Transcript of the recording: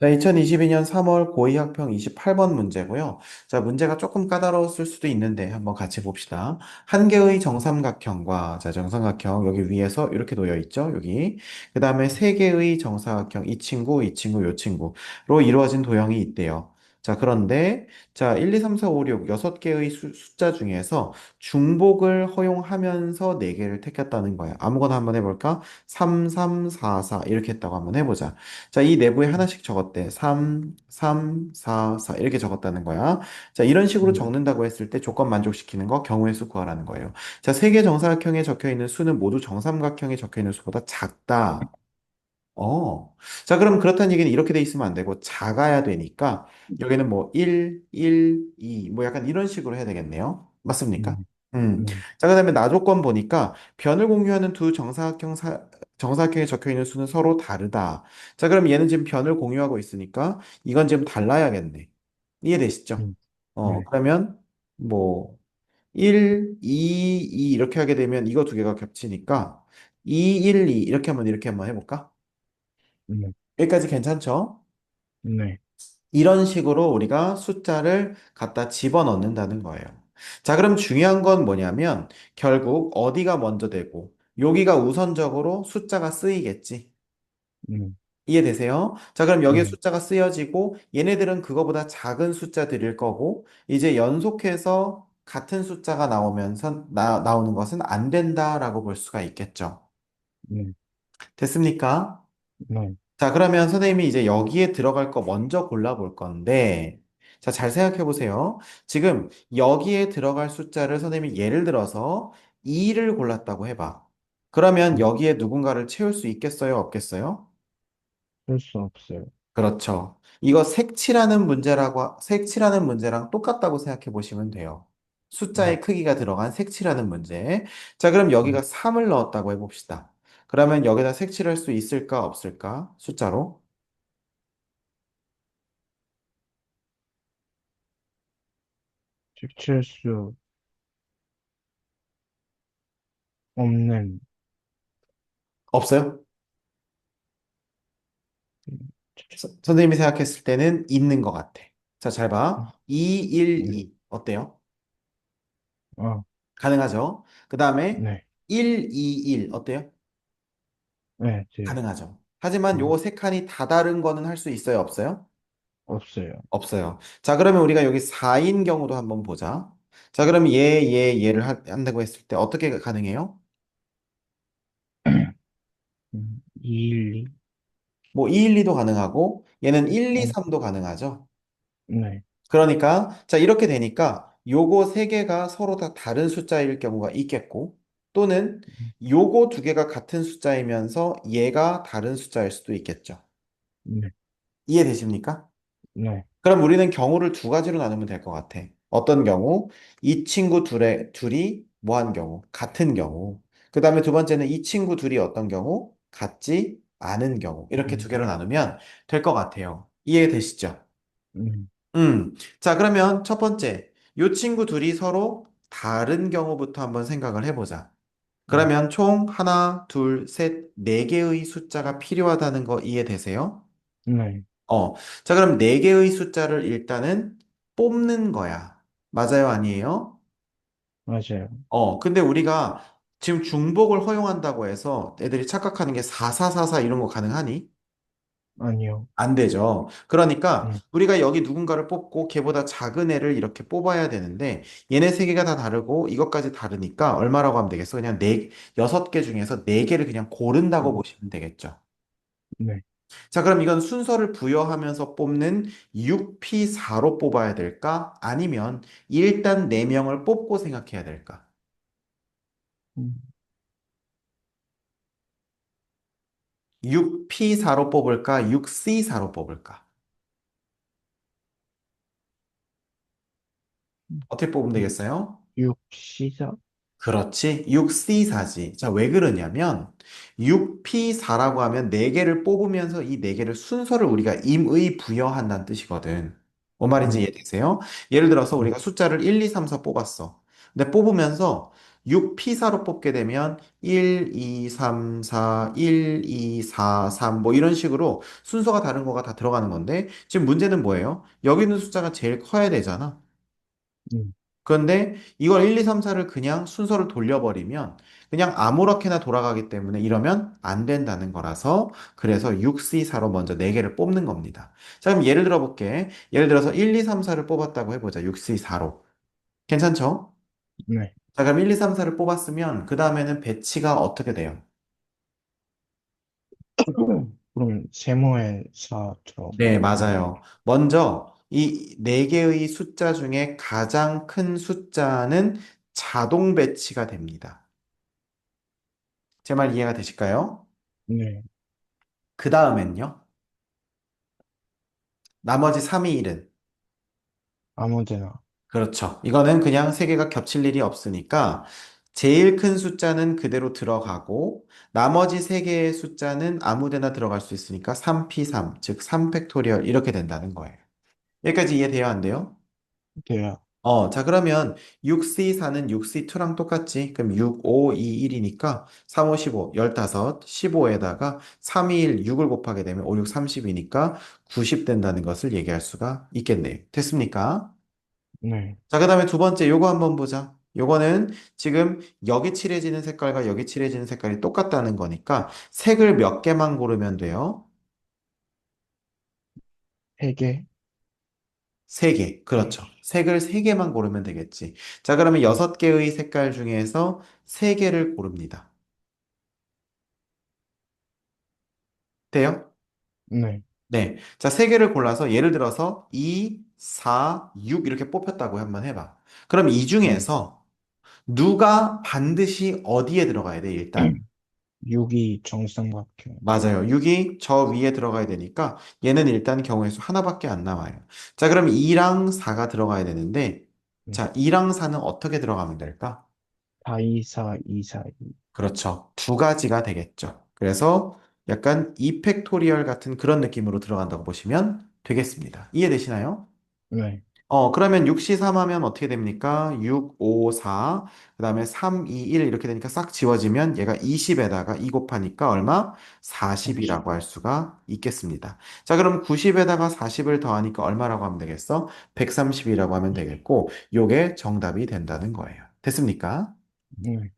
자, 2022년 3월 고의학평 28번 문제고요. 자, 문제가 조금 까다로웠을 수도 있는데 한번 같이 봅시다. 한 개의 정삼각형과, 자, 정삼각형 여기 위에서 이렇게 놓여 있죠? 여기. 그 다음에 세 개의 정사각형, 이 친구, 이 친구, 요 친구로 이루어진 도형이 있대요. 자, 그런데, 자, 1, 2, 3, 4, 5, 6, 6개의 숫자 중에서 중복을 허용하면서 4개를 택했다는 거야. 아무거나 한번 해볼까? 3, 3, 4, 4 이렇게 했다고 한번 해보자. 자, 이 내부에 하나씩 적었대. 3, 3, 4, 4 이렇게 적었다는 거야. 자, 이런 식으로 음, 적는다고 했을 때 조건 만족시키는 거 경우의 수 구하라는 거예요. 자, 세 개 정사각형에 적혀 있는 수는 모두 정삼각형에 적혀 있는 수보다 작다. 어. 자, 그럼 그렇다는 얘기는 이렇게 돼 있으면 안 되고 작아야 되니까 여기는 뭐 1, 1, 2, 뭐 약간 이런 식으로 해야 되겠네요. 맞습니까? 음, 음. 네, 자, 그다음에 나 조건 보니까 변을 공유하는 두 정사각형에 적혀 있는 수는 서로 다르다. 자, 그럼 얘는 지금 변을 공유하고 있으니까 이건 지금 달라야겠네. 이해되시죠? 네, 네, 그러면 뭐 1, 2 이렇게 하게 되면 이거 두 개가 겹치니까 2, 1, 2 이렇게 한번 해볼까? 네, 여기까지 괜찮죠? 네, 이런 식으로 우리가 숫자를 갖다 집어넣는다는 거예요. 자, 그럼 중요한 건 뭐냐면 결국 어디가 먼저 되고 여기가 우선적으로 숫자가 쓰이겠지. 네, 이해되세요? 자, 그럼 여기에 네, 숫자가 쓰여지고 얘네들은 그거보다 작은 숫자들일 거고 이제 연속해서 같은 숫자가 나오면서 나오는 것은 안 된다라고 볼 수가 있겠죠. 네, 됐습니까? 네, 자, 그러면 선생님이 이제 여기에 들어갈 거 먼저 골라볼 건데, 자, 잘 생각해 보세요. 지금 여기에 들어갈 숫자를 선생님이 예를 들어서 2를 골랐다고 해봐. 그러면 네. 여기에 누군가를 채울 수 있겠어요? 없겠어요? 할 수 없어요. 그렇죠. 이거 색칠하는 문제랑 똑같다고 생각해 보시면 돼요. 네, 숫자의 크기가 들어간 색칠하는 문제. 자, 그럼 여기가 네. 3을 넣었다고 해봅시다. 그러면 여기다 색칠할 수 있을까? 없을까? 숫자로? 색칠 수 없는, 없어요? 음, 선생님이 생각했을 때는 있는 것 같아. 자, 잘 봐. 2, 1, 네, 2. 어때요? 아, 가능하죠? 그 다음에 네, 1, 2, 1. 어때요? 네, 네, 가능하죠. 하지만 네, 요 세 칸이 다 다른 거는 할 수 있어요? 없어요? 없어요. 없어요. 자, 그러면 우리가 여기 4인 경우도 한번 보자. 자, 그럼 얘를 한다고 했을 때 어떻게 가능해요? 212, 뭐 2, 1, 2도 가능하고 얘는 1, 2, 어, 3도 가능하죠. 네, 그러니까 자 이렇게 되니까 요거 세 개가 서로 다 다른 숫자일 경우가 있겠고 또는 요거 두 개가 같은 숫자이면서 얘가 다른 숫자일 수도 있겠죠. 네, 이해되십니까? 네, 그럼 우리는 경우를 두 가지로 나누면 될 것 같아. 어떤 경우? 이 친구 둘이 뭐 한 경우? 같은 경우. 그 다음에 두 번째는 이 친구 둘이 어떤 경우? 같지 않은 경우. 이렇게 두 음, 개로 나누면 될 것 같아요. 이해되시죠? 음, 자, 그러면 첫 번째, 이 친구 둘이 서로 다른 경우부터 한번 생각을 해보자. 네, 그러면 총 하나, 둘, 셋, 네 개의 숫자가 필요하다는 거 이해되세요? 네, 어, 자, 그럼 네 개의 숫자를 일단은 뽑는 거야. 맞아요, 아니에요? 맞아요. 근데 우리가 지금 중복을 허용한다고 해서 애들이 착각하는 게 4444 이런 거 가능하니? 아니요. 안 되죠. 그러니까 네, 우리가 여기 누군가를 뽑고 걔보다 작은 애를 이렇게 뽑아야 되는데 얘네 세 개가 다 다르고 이것까지 다르니까 얼마라고 하면 되겠어? 그냥 여섯 개 중에서 네 개를 그냥 고른다고 음, 보시면 되겠죠. 네, 자, 그럼 이건 순서를 부여하면서 뽑는 6P4로 뽑아야 될까? 아니면 일단 4명을 뽑고 생각해야 될까? 음, 6P4로 뽑을까? 6C4로 뽑을까? 어떻게 뽑으면 되겠어요? 6, 시작, 그렇지. 6C4지. 자, 왜 그러냐면 6P4라고 하면 4개를 뽑으면서 이 4개를 순서를 우리가 임의 부여한다는 뜻이거든. 뭔 말인지 네, 이해되세요? 예를 들어서 네, 우리가 숫자를 1, 2, 3, 4 뽑았어. 근데 뽑으면서 6P사로 뽑게 되면 1, 2, 3, 4, 1, 2, 4, 3 뭐 이런 식으로 순서가 다른 거가 다 들어가는 건데 지금 문제는 뭐예요? 여기 있는 숫자가 제일 커야 되잖아. 음, 그런데 이걸 1, 2, 3, 4를 그냥 순서를 돌려버리면 그냥 아무렇게나 돌아가기 때문에 이러면 안 된다는 거라서 그래서 6C4로 먼저 4개를 뽑는 겁니다. 자, 그럼 예를 들어 볼게. 예를 들어서 1, 2, 3, 4를 뽑았다고 해보자. 6C4로. 괜찮죠? 네. 자, 그럼 1, 2, 3, 4를 뽑았으면 그 다음에는 배치가 어떻게 돼요? 그럼 세모의 4 네, 들어가는 건가요? 맞아요. 먼저 이 4개의 숫자 중에 가장 큰 숫자는 자동 배치가 됩니다. 제 말 이해가 되실까요? 네. 그 다음엔요. 나머지 3이 1은 아무데나. 그렇죠. 이거는 그냥 세 개가 겹칠 일이 없으니까 제일 큰 숫자는 그대로 들어가고 나머지 세 개의 숫자는 아무 데나 들어갈 수 있으니까 3p3, 즉 3팩토리얼 이렇게 된다는 거예요. 여기까지 이해돼요, 안 돼요? 돼요. 자, 그러면 6C4는 6C2랑 똑같지? 그럼 6, 5, 2, 1이니까 3, 5, 15, 15, 15에다가 3, 2, 1, 6을 곱하게 되면 5, 6, 30이니까 90 된다는 것을 얘기할 수가 있겠네요. 됐습니까? 네. 자, 그 다음에 두 번째 요거 한번 보자. 요거는 지금 여기 칠해지는 색깔과 여기 칠해지는 색깔이 똑같다는 거니까 색을 몇 개만 고르면 돼요? 3개. 세 개. 그렇죠. 색을 세 개만 고르면 되겠지. 자, 그러면 여섯 개의 색깔 중에서 세 개를 고릅니다. 돼요? 네. 네. 자, 세 개를 골라서 예를 들어서 2, 4, 6 이렇게 뽑혔다고 한번 해봐. 그럼 이 네. 중에서 누가 반드시 어디에 들어가야 돼, 일단? 6이 정삼각형. 맞아요. 6이 저 위에 들어가야 되니까 얘는 일단 경우의 수 하나밖에 안 나와요. 자, 그럼 2랑 4가 들어가야 되는데 네. 자, 2랑 4는 어떻게 들어가면 될까? 4, 2, 4, 2, 4, 2. 그렇죠. 두 가지가 되겠죠. 그래서 약간 이팩토리얼 같은 그런 느낌으로 들어간다고 보시면 되겠습니다. 이해되시나요? 네. 그러면 6C3 하면 어떻게 됩니까? 6, 5, 4, 그 다음에 3, 2, 1 이렇게 되니까 싹 지워지면 얘가 20에다가 2 곱하니까 얼마? 30. 40이라고 할 수가 있겠습니다. 자, 그럼 90에다가 40을 더하니까 얼마라고 하면 되겠어? 130이라고 하면 되겠고, 요게 정답이 된다는 거예요. 됐습니까? 네.